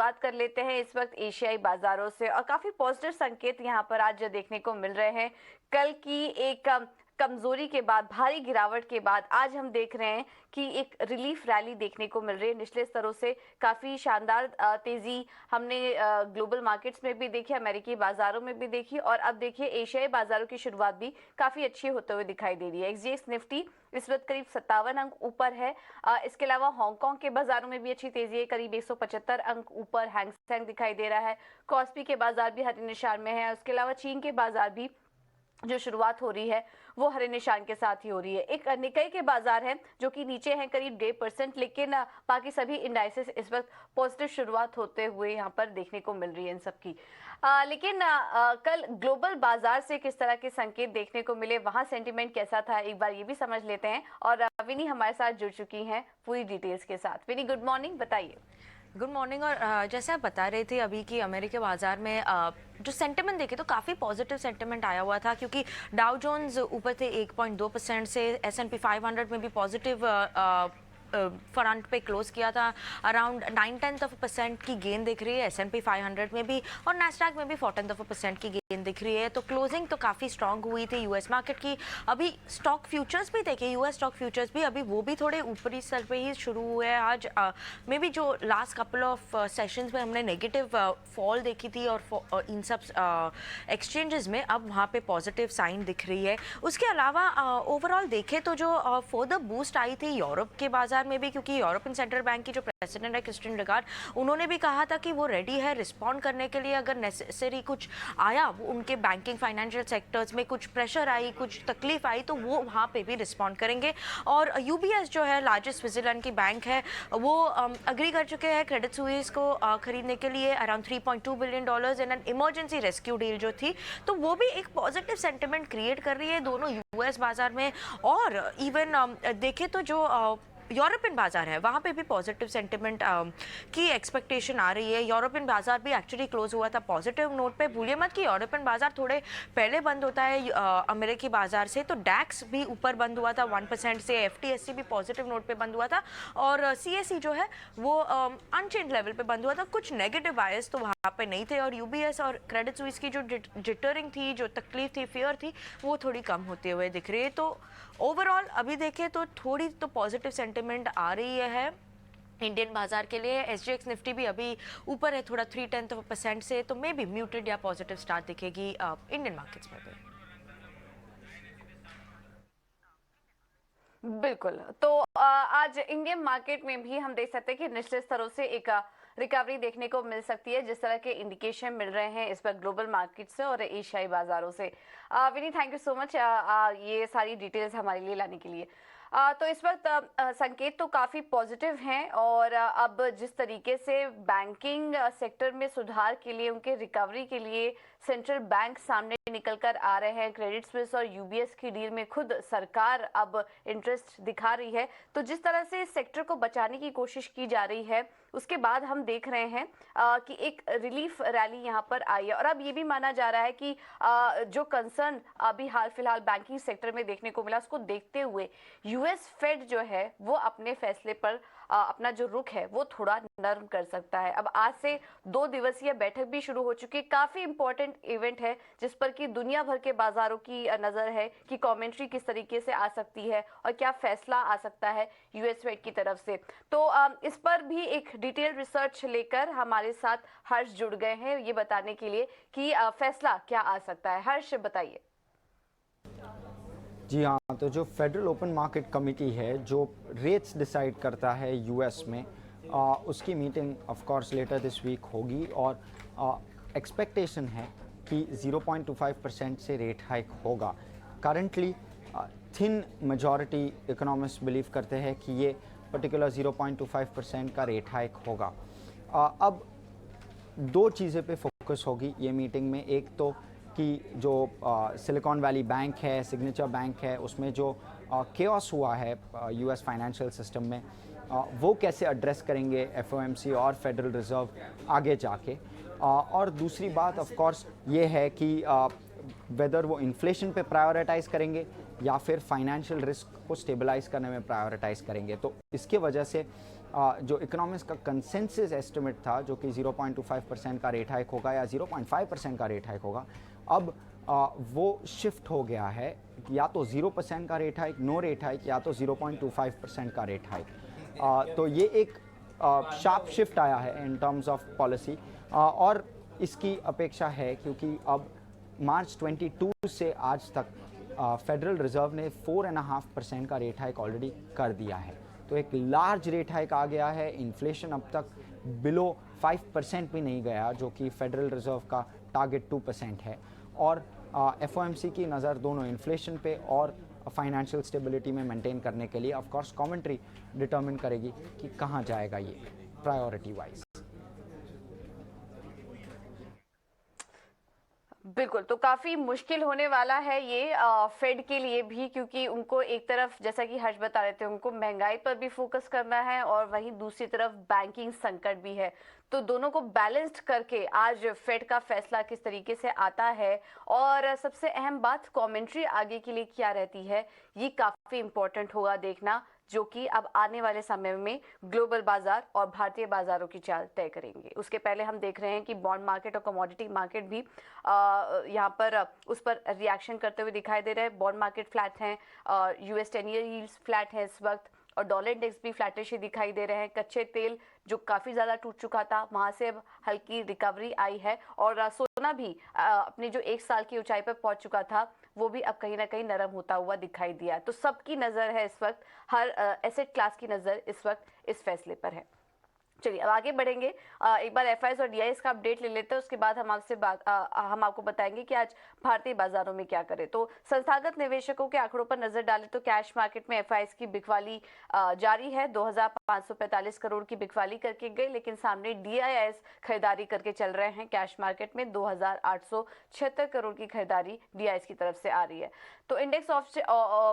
शुरुआत कर लेते हैं इस वक्त एशियाई बाजारों से और काफी पॉजिटिव संकेत यहाँ पर आज देखने को मिल रहे हैं। कल की एक कमजोरी के बाद, भारी गिरावट के बाद आज हम देख रहे हैं कि एक रिलीफ रैली देखने को मिल रही है। निचले स्तरों से काफी शानदार तेजी हमने ग्लोबल मार्केट्स में भी देखी, अमेरिकी बाजारों में भी देखी और अब देखिए एशियाई बाजारों की शुरुआत भी काफी अच्छी होते हुए दिखाई दे रही है। एक्सजीएक्स निफ्टी इस वक्त करीब 57 अंक ऊपर है। इसके अलावा हांगकांग के बाजारों में भी अच्छी तेजी है, करीब 175 अंक ऊपर हैंग सेंग दिखाई दे रहा है। कॉस्पी के बाजार भी हरे निशान में है। उसके अलावा चीन के बाजार भी जो शुरुआत हो रही है वो हरे निशान के साथ ही हो रही है। एक निकाई के बाजार हैं जो कि नीचे हैं करीब 1.5%, लेकिन बाकी सभी इंडाइसेस इस वक्त पॉजिटिव शुरुआत होते हुए यहाँ पर देखने को मिल रही है इन सब की। लेकिन कल ग्लोबल बाजार से किस तरह के संकेत देखने को मिले, वहां सेंटिमेंट कैसा था, एक बार ये भी समझ लेते हैं। और विनी हमारे साथ जुड़ चुकी हैं पूरी डिटेल्स के साथ। विनी, गुड मॉर्निंग, बताइए। Good morning. और जैसे आप बता रहे थे अभी कि अमेरिकी बाजार में जो सेंटिमेंट देखे तो काफ़ी पॉजिटिव सेंटिमेंट आया हुआ था, क्योंकि डाउ जोन्स ऊपर थे 1.2% से, S&P 500 में भी पॉजिटिव फ्रंट पे क्लोज किया था। अराउंड 9/10% की गेन दिख रही है S&P 500 में भी, और नैस्डैक में भी 0.4% की गेन दिख रही है। तो क्लोजिंग तो काफ़ी स्ट्रांग हुई थी यूएस मार्केट की। अभी स्टॉक फ्यूचर्स भी देखे, यूएस स्टॉक फ्यूचर्स भी अभी वो भी थोड़े ऊपरी स्तर पे ही शुरू हुए हैं आज। मे बी जो लास्ट कपल ऑफ सेशंस में हमने नेगेटिव फॉल देखी थी और इन सब एक्सचेंजेस में अब वहाँ पे पॉजिटिव साइन दिख रही है। उसके अलावा ओवरऑल देखे तो जो फर्दर बूस्ट आई थी यूरोप के बाजार में भी, क्योंकि यूरोपियन सेंट्रल बैंक की जो प्रेसिडेंट है क्रिस्टीन लगार्ड, उन्होंने भी कहा था कि वो रेडी है रिस्पॉन्ड करने के लिए अगर नेसेसरी कुछ आया, वो उनके बैंकिंग फाइनेंशियल सेक्टर्स में कुछ प्रेशर आई, कुछ तकलीफ आई, तो वो वहाँ पे भी रिस्पॉन्ड करेंगे। और यूबीएस जो है लार्जेस्ट स्विट्जरलैंड की बैंक है, वो अग्री कर चुके हैं क्रेडिट स्विस को खरीदने के लिए around $3.2 billion in an emergency rescue deal जो थी। तो वो भी एक पॉजिटिव सेंटिमेंट क्रिएट कर रही है दोनों यूएस बाजार में। और इवन देखे तो जो यूरोपियन बाजार है वहाँ पे भी पॉजिटिव सेंटिमेंट की एक्सपेक्टेशन आ रही है। यूरोपियन बाजार भी एक्चुअली क्लोज हुआ था पॉजिटिव नोट पे। भूलिए मत कि यूरोपियन बाजार थोड़े पहले बंद होता है अमेरिकी बाजार से, तो डैक्स भी ऊपर बंद हुआ था 1% से, एफटीएससी भी पॉजिटिव नोट पे बंद हुआ था, और सीएसई जो है वो अनचेंज लेवल पे बंद हुआ था। कुछ नेगेटिव बायस तो वहाँ पे नहीं थे, और यूबीएस और क्रेडिट स्विस की जो जिटरिंग थी, जो तकलीफ थी, फियर थी, वो थोड़ी कम होते हुए दिख रही है। तो ओवरऑल अभी देखें तो थोड़ी तो पॉजिटिव सेंटिमेंट आ रही है इंडियन बाजार के लिए। एसजीएक्स निफ्टी भी अभी ऊपर है थोड़ा 0.3% से, तो मे बी म्यूटेड या पॉजिटिव स्टार्ट दिखेगी इंडियन मार्केट्स में भी। बिल्कुल। तो आज इंडियन मार्केट में भी हम देख सकते हैं कि निचले स्तरों से एक रिकवरी देखने को मिल सकती है, जिस तरह के इंडिकेशन मिल रहे हैं इस वक्त ग्लोबल मार्केट से और एशियाई बाजारों से। विनी, थैंक यू सो मच ये सारी डिटेल्स हमारे लिए लाने के लिए। तो इस वक्त संकेत तो काफ़ी पॉजिटिव हैं, और अब जिस तरीके से बैंकिंग सेक्टर में सुधार के लिए, उनके रिकवरी के लिए सेंट्रल बैंक सामने निकल कर आ रहे हैं, क्रेडिट स्विस और यूबीएस की डील में खुद सरकार अब इंटरेस्ट दिखा रही है, तो जिस तरह से इस सेक्टर को बचाने की कोशिश की जा रही है, उसके बाद हम देख रहे हैं कि एक रिलीफ रैली यहाँ पर आई है। और अब ये भी माना जा रहा है कि जो कंसर्न अभी हाल फिलहाल बैंकिंग सेक्टर में देखने को मिला, उसको देखते हुए यूएस फेड जो है वो अपने फैसले पर अपना जो रुख है वो थोड़ा नरम कर सकता है। अब आज से 2 दिवसीय बैठक भी शुरू हो चुकी है। काफी इंपॉर्टेंट इवेंट है जिस पर कि दुनिया भर के बाजारों की नजर है कि कमेंट्री किस तरीके से आ सकती है और क्या फैसला आ सकता है यूएस फेड की तरफ से। तो इस पर भी एक डिटेल रिसर्च लेकर हमारे साथ हर्ष जुड़ गए हैं ये बताने के लिए कि फैसला क्या आ सकता है। हर्ष, बताइए। जी हाँ, तो जो फेडरल ओपन मार्केट कमेटी है जो रेट्स डिसाइड करता है यूएस में, उसकी meeting of course later this week होगी, और एक्सपेक्टेशन है कि 0.25% से रेट हाइक होगा। Currently thin majority economist believe करते हैं कि ये पर्टिकुलर 0.25% का रेट हाइक होगा। अब 2 चीज़ें पे फोकस होगी ये मीटिंग में। एक तो कि जो सिलिकॉन वैली बैंक है, सिग्नेचर बैंक है, उसमें जो केओस हुआ है यूएस फाइनेंशियल सिस्टम में, वो कैसे एड्रेस करेंगे एफओएमसी और फेडरल रिजर्व आगे जाके। और दूसरी बात ऑफ कोर्स ये है कि वेदर वो इन्फ्लेशन पे प्रायोरिटाइज़ करेंगे या फिर फाइनेंशियल रिस्क को स्टेबलाइज करने में प्रायोरिटाइज़ करेंगे। तो इसके वजह से जो इकोनॉमिक्स का कंसेंसस एस्टिमेट था जो कि 0.25% का रेट हाइक होगा या 0.5% का रेट हाइक होगा, अब वो शिफ्ट हो गया है, या तो 0% का rate hike, no rate hike, या तो 0.25% का रेट हाइक। तो ये एक शार्प शिफ्ट आया है इन टर्म्स ऑफ पॉलिसी, और इसकी अपेक्षा है क्योंकि अब मार्च 22 से आज तक फेडरल रिजर्व ने 4.5% का रेट हाइक ऑलरेडी कर दिया है। तो एक लार्ज रेट हाइक आ गया है। इन्फ्लेशन अब तक बिलो 5% भी नहीं गया, जो कि फेडरल रिजर्व का टारगेट 2% है। और एफओएमसी की नज़र दोनों इन्फ्लेशन पे और फाइनेंशियल स्टेबिलिटी में मेंटेन करने के लिए ऑफ कोर्स कमेंट्री डिटरमिन करेगी कि कहाँ जाएगा ये प्रायोरिटी वाइज। बिल्कुल, तो काफ़ी मुश्किल होने वाला है ये फेड के लिए भी, क्योंकि उनको एक तरफ जैसा कि हर्ष बता रहे थे, उनको महंगाई पर भी फोकस करना है और वहीं दूसरी तरफ बैंकिंग संकट भी है। तो दोनों को बैलेंस्ड करके आज फेड का फैसला किस तरीके से आता है और सबसे अहम बात कमेंट्री आगे के लिए क्या रहती है, ये काफ़ी इंपॉर्टेंट होगा देखना, जो कि अब आने वाले समय में ग्लोबल बाजार और भारतीय बाजारों की चाल तय करेंगे। उसके पहले हम देख रहे हैं कि बॉन्ड मार्केट और कमोडिटी मार्केट भी यहाँ पर उस पर रिएक्शन करते हुए दिखाई दे रहे हैं। बॉन्ड मार्केट फ्लैट हैं, यूएस 10 ईयर यील्ड्स फ्लैट है इस वक्त, और डॉलर इंडेक्स भी फ्लैटिश ही दिखाई दे रहे हैं। कच्चे तेल जो काफ़ी ज़्यादा टूट चुका था, वहाँ से अब हल्की रिकवरी आई है, और सोना भी अपनी जो 1 साल की ऊंचाई पर पहुंच चुका था, वो भी अब कहीं ना कहीं नरम होता हुआ दिखाई दिया। तो सबकी नज़र है इस वक्त, हर एसेट क्लास की नज़र इस वक्त इस फैसले पर है। चलिए अब आगे बढ़ेंगे। एक बार एफआईएस और डीआईएस का अपडेट ले लेते हैं, उसके बाद हम आपको बताएंगे कि आज भारतीय बाजारों में क्या करें। तो संस्थागत निवेशकों के आंकड़ों पर नजर डालें तो कैश मार्केट में एफआईएस की बिकवाली जारी है। 2545 करोड़ की बिकवाली करके गई, लेकिन सामने डीआईएस खरीदारी करके चल रहे हैं। कैश मार्केट में 2876 करोड़ की खरीदारी डीआईएस की तरफ से आ रही है। तो इंडेक्स ऑफ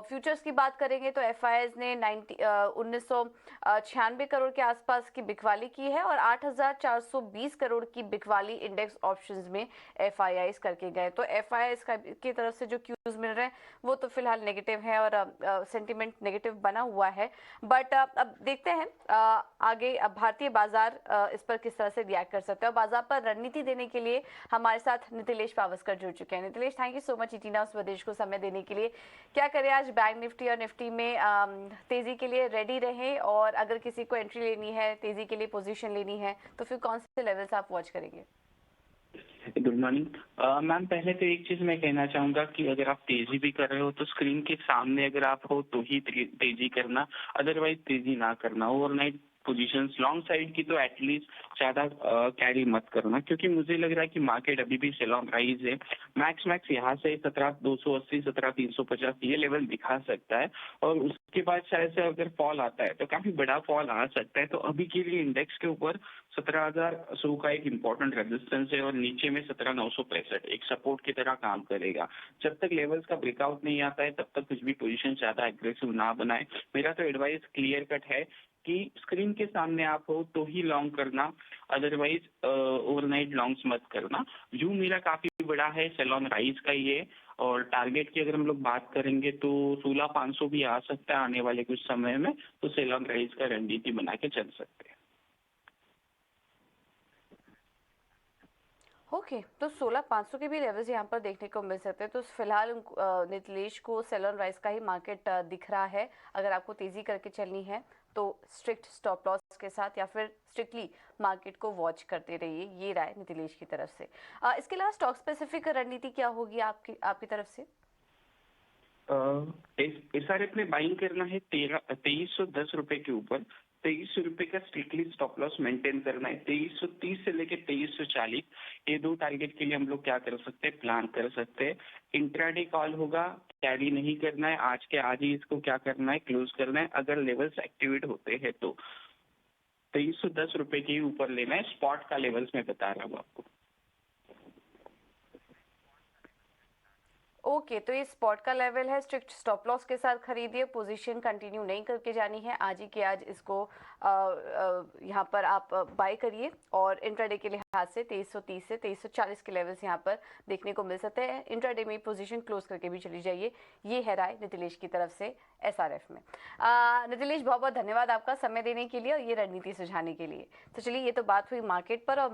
फ्यूचर्स की बात करेंगे तो एफआईएस ने 1996 करोड़ के आसपास की बिकवाली की है और 8420 करोड़ की बिकवाली इंडेक्स ऑप्शंस में एफआईआईस करके गए। तो एफआईआईस की तरफ से जो क्यूज मिल रहे हैं वो तो फिलहाल नेगेटिव है और सेंटीमेंट नेगेटिव बना हुआ है। बट अब देखते हैं आगे अब भारतीय बाजार इस पर किस तरह से रिएक्ट कर सकते हैं। बाजार पर रणनीति देने के लिए हमारे साथ नितिलेश पावस्कर जुड़ चुके हैं। Nitilesh, thank you so much इटीना स्वदेश को समय देने के लिए। क्या करें आज बैंक निफ्टी और निफ्टी में तेजी के लिए रेडी रहें, और अगर किसी को एंट्री लेनी है, तेजी के लिए पोजीशन लेनी है, तो फिर कौन से लेवल्स आप वॉच करेंगे? Good morning ma'am. पहले तो एक चीज मैं कहना चाहूंगा कि अगर आप तेजी भी कर रहे हो तो स्क्रीन के सामने अगर आप हो तो ही तेजी करना, अदरवाइज तेजी ना करना। ओवरनाइट पोजीशंस लॉन्ग साइड की तो एटलीस्ट ज्यादा कैरी मत करना, क्योंकि मुझे लग रहा है कि मार्केट अभी भी सेल ऑन राइज है। मैक्स यहाँ से 17,280 17,350 ये लेवल दिखा सकता है, और उसके बाद शायद से अगर फॉल आता है तो काफी बड़ा फॉल आ सकता है। तो अभी के लिए इंडेक्स के ऊपर 17,100 का एक इम्पोर्टेंट रेजिस्टेंस है और नीचे में 17,965 एक सपोर्ट की तरह काम करेगा। जब तक लेवल्स का ब्रेकआउट नहीं आता है तब तक कुछ भी पोजीशन ज्यादा एग्रेसिव ना बनाए। मेरा तो एडवाइस क्लियर कट है कि स्क्रीन के सामने आप हो तो ही लॉन्ग करना, अदरवाइज ओवरनाइट लॉन्ग्स मत करना। व्यू मेरा काफी बड़ा है, सेल ऑन राइज का ही है, और टारगेट की अगर हम लोग बात करेंगे तो 16,500 भी आ सकता है आने वाले कुछ समय में। तो सेल ऑन राइज का रणनीति बना के चल सकते हैं। ओके, तो 16,500 के भी लेवल्स यहाँ पर देखने को मिल सकते हैं। तो फिलहाल नितिलेश को सेल ऑन राइज का ही मार्केट दिख रहा है। अगर आपको तेजी करके चलनी है तो स्ट्रिक्ट स्टॉप लॉस के साथ या फिर स्ट्रिक्टली मार्केट को वॉच करते रहिए, ये राय नितिलेश की तरफ से। इसके अलावा स्टॉक स्पेसिफिक रणनीति क्या होगी आपकी तरफ से? SRF में बाइंग करना है 2310 रुपए के ऊपर। 2300 रुपए का स्ट्रिक्टली स्टॉप लॉस मेंटेन करना है। 2330 से लेकर 2340 ये दो टारगेट के लिए हम लोग क्या कर सकते हैं, प्लान कर सकते हैं। इंट्राडे कॉल होगा, कैरी नहीं करना है, आज के आज ही इसको क्या करना है, क्लोज करना है। अगर लेवल्स एक्टिवेट होते हैं तो 2310 रुपए के ऊपर लेना है। स्पॉट का लेवल्स मैं बता रहा हूँ आपको। ओके, तो ये स्पॉट का लेवल है, स्ट्रिक्ट स्टॉप लॉस के साथ खरीदिए, पोजीशन कंटिन्यू नहीं करके जानी है, आज ही के आज इसको यहाँ पर आप बाय करिए। और इंट्राडे के लिहाज से 2330 से 2340 के लेवल्स यहाँ पर देखने को मिल सकते हैं। इंट्राडे में पोजीशन क्लोज करके भी चली जाइए, ये है राय नितिलेश की तरफ से एसआरएफ में। नितिलेश, बहुत बहुत धन्यवाद आपका समय देने के लिए और ये रणनीति सुझाने के लिए। तो चलिए, ये तो बात हुई मार्केट पर, और